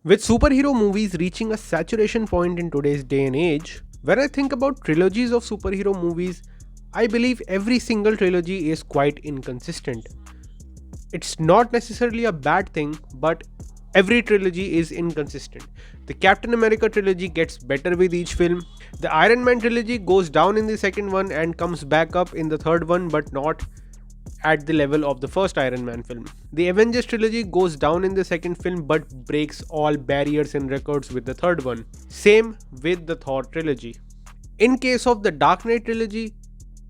With superhero movies reaching a saturation point in today's day and age, when I think about trilogies of superhero movies, I believe every single trilogy is quite inconsistent. It's not necessarily a bad thing, but every trilogy is inconsistent. The Captain America trilogy gets better with each film. The Iron Man trilogy goes down in the second one and comes back up in the third one, but not at the level of the first Iron Man film. The Avengers trilogy goes down in the second film but breaks all barriers and records with the third one. Same with the Thor trilogy. In case of the Dark Knight trilogy,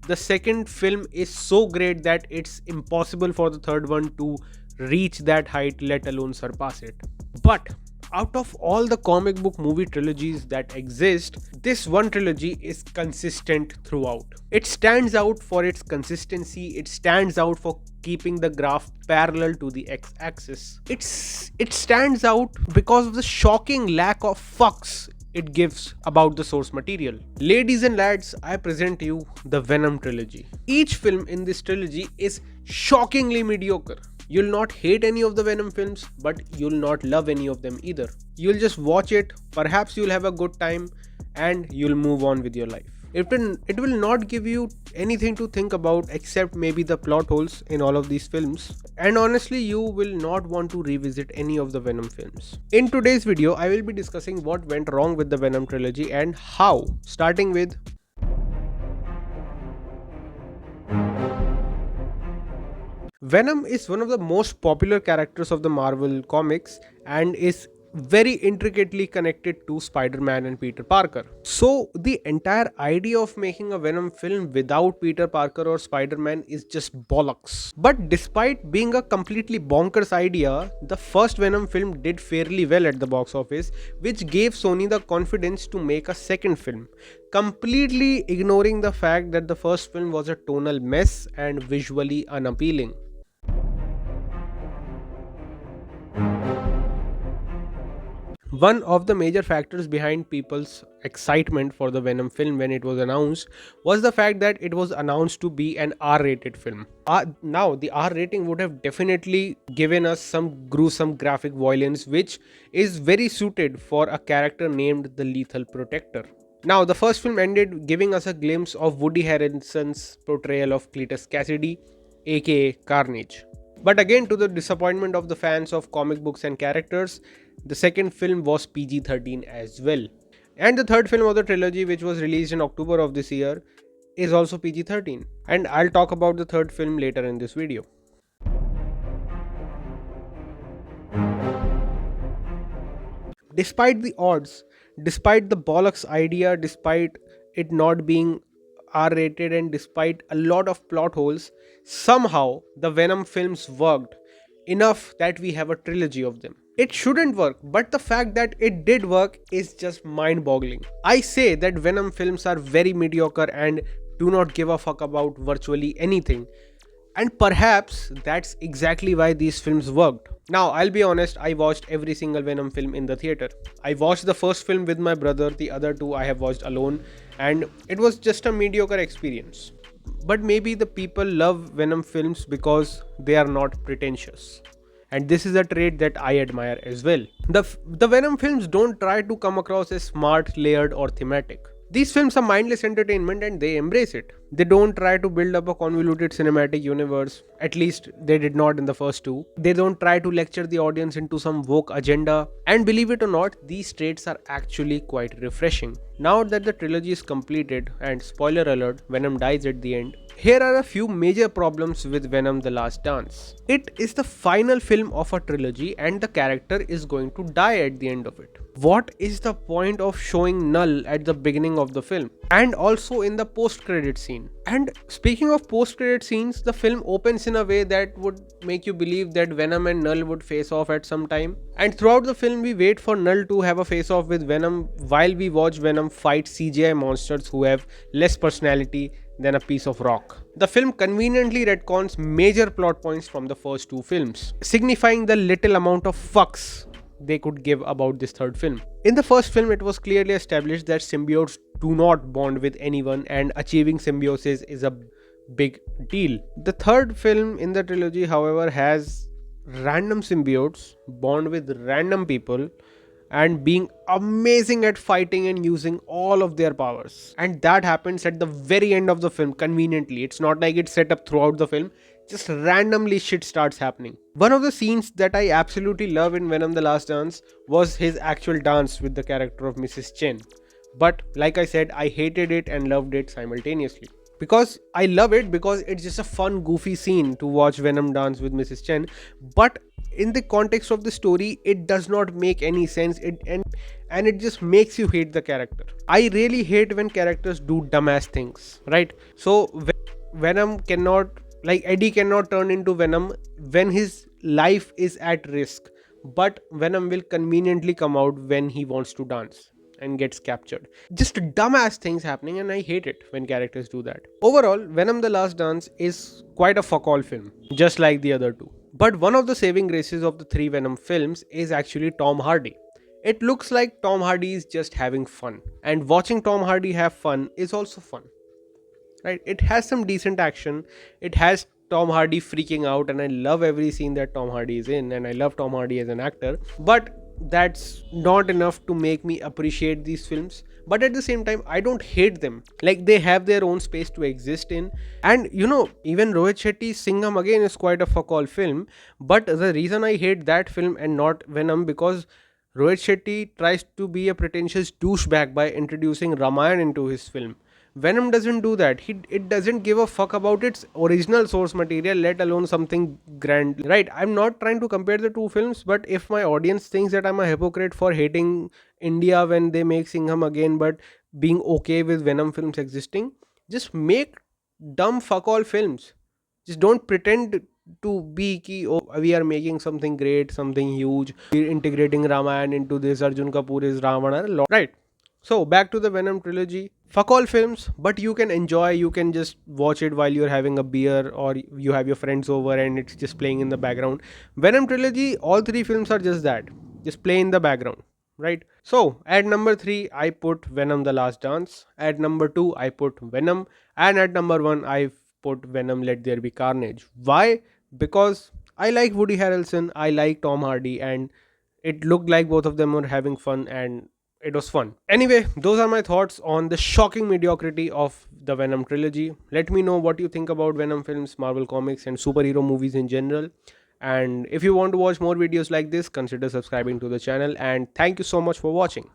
the second film is so great that it's impossible for the third one to reach that height, let alone surpass it. But out of all the comic book movie trilogies that exist, this one trilogy is consistent throughout. It stands out for its consistency, it stands out for keeping the graph parallel to the x-axis. It stands out because of the shocking lack of fucks it gives about the source material. Ladies and lads, I present you the Venom trilogy. Each film in this trilogy is shockingly mediocre. You'll not hate any of the Venom films, but you'll not love any of them either. You'll just watch it, perhaps you'll have a good time, and you'll move on with your life. It will not give you anything to think about except maybe the plot holes in all of these films. And honestly, you will not want to revisit any of the Venom films. In today's video, I will be discussing what went wrong with the Venom trilogy and how, starting with Venom is one of the most popular characters of the Marvel comics and is very intricately connected to Spider-Man and Peter Parker. So the entire idea of making a Venom film without Peter Parker or Spider-Man is just bollocks. But despite being a completely bonkers idea, the first Venom film did fairly well at the box office, which gave Sony the confidence to make a second film, completely ignoring the fact that the first film was a tonal mess and visually unappealing. One of the major factors behind people's excitement for the Venom film when it was announced was the fact that it was announced to be an R-rated film. Now, the R rating would have definitely given us some gruesome graphic violence, which is very suited for a character named the Lethal Protector. Now, the first film ended giving us a glimpse of Woody Harrelson's portrayal of Cletus Cassidy, aka Carnage. But again, to the disappointment of the fans of comic books and characters, the second film was PG-13 as well. And the third film of the trilogy, which was released in October of this year, is also PG-13. And I'll talk about the third film later in this video. Despite the odds, despite the bollocks idea, despite it not being R-rated and despite a lot of plot holes, somehow the Venom films worked enough that we have a trilogy of them. It shouldn't work, but the fact that it did work is just mind-boggling. I say that Venom films are very mediocre and do not give a fuck about virtually anything. And perhaps that's exactly why these films worked. Now, I'll be honest, I watched every single Venom film in the theater. I watched the first film with my brother, the other two I have watched alone, and it was just a mediocre experience. But maybe the people love Venom films because they are not pretentious. And this is a trait that I admire as well. The Venom films don't try to come across as smart, layered, or thematic. These films are mindless entertainment and they embrace it. They don't try to build up a convoluted cinematic universe, at least they did not in the first two. They don't try to lecture the audience into some woke agenda. And believe it or not, these traits are actually quite refreshing. Now that the trilogy is completed, and spoiler alert, Venom dies at the end, here are a few major problems with Venom: The Last Dance. It is the final film of a trilogy and the character is going to die at the end of it. What is the point of showing Null at the beginning of the film? And also in the post-credit scene. And speaking of post-credit scenes, the film opens in a way that would make you believe that Venom and Null would face off at some time. And throughout the film, we wait for Null to have a face-off with Venom while we watch Venom fight CGI monsters who have less personality than a piece of rock. The film conveniently retcons major plot points from the first two films, signifying the little amount of fucks they could give about this third film. In the first film, it was clearly established that symbiotes do not bond with anyone and achieving symbiosis is a big deal. The third film in the trilogy, however, has random symbiotes bond with random people and being amazing at fighting and using all of their powers. And that happens at the very end of the film conveniently. It's not like it's set up throughout the film, just randomly shit starts happening. One of the scenes that I absolutely love in Venom the Last Dance was his actual dance with the character of Mrs. Chen. But like I said, I hated it and loved it simultaneously. Because I love it because it's just a fun, goofy scene to watch Venom dance with Mrs. Chen. But in the context of the story, it does not make any sense. And it just makes you hate the character. I really hate when characters do dumbass things, right? So Venom cannot, like Eddie cannot turn into Venom when his life is at risk, but Venom will conveniently come out when he wants to dance and gets captured. Just dumbass things happening, and I hate it when characters do that. Overall, Venom the Last Dance is quite a fuck all film, just like the other two. But one of the saving graces of the three Venom films is actually Tom Hardy. It looks like Tom Hardy is just having fun, and watching Tom Hardy have fun is also fun, right? It has some decent action. It has Tom Hardy freaking out, and I love every scene that Tom Hardy is in, and I love Tom Hardy as an actor. But that's not enough to make me appreciate these films. But at the same time, I don't hate them. Like, they have their own space to exist in. And even Rohit Shetty's Singham again is quite a fuck all film. But the reason I hate that film and not Venom, because Rohit Shetty tries to be a pretentious douchebag by introducing Ramayana into his film. Venom doesn't do that. It doesn't give a fuck about its original source material, let alone something grand. Right? I'm not trying to compare the two films, but if my audience thinks that I'm a hypocrite for hating India when they make Singham again, but being okay with Venom films existing, just make dumb fuck all films. Just don't pretend to be ki, oh, we are making something great, something huge. We're integrating Ramayana into this. Arjun Kapoor is Ravana. Right. So back to the Venom trilogy. Fuck all films, but you can enjoy. You can just watch it while you're having a beer or you have your friends over and it's just playing in the background. Venom trilogy, all three films are just that. Just play in the background. Right. So at number 3, I put Venom the Last Dance. At number 2, I put Venom. And at number 1, I put Venom Let There Be Carnage. Why? Because I like Woody Harrelson, I like Tom Hardy, and it looked like both of them were having fun, and it was fun. Anyway, those are my thoughts on the shocking mediocrity of the Venom trilogy. Let me know what you think about Venom films, Marvel Comics, and superhero movies in general. And if you want to watch more videos like this, consider subscribing to the channel. And thank you so much for watching.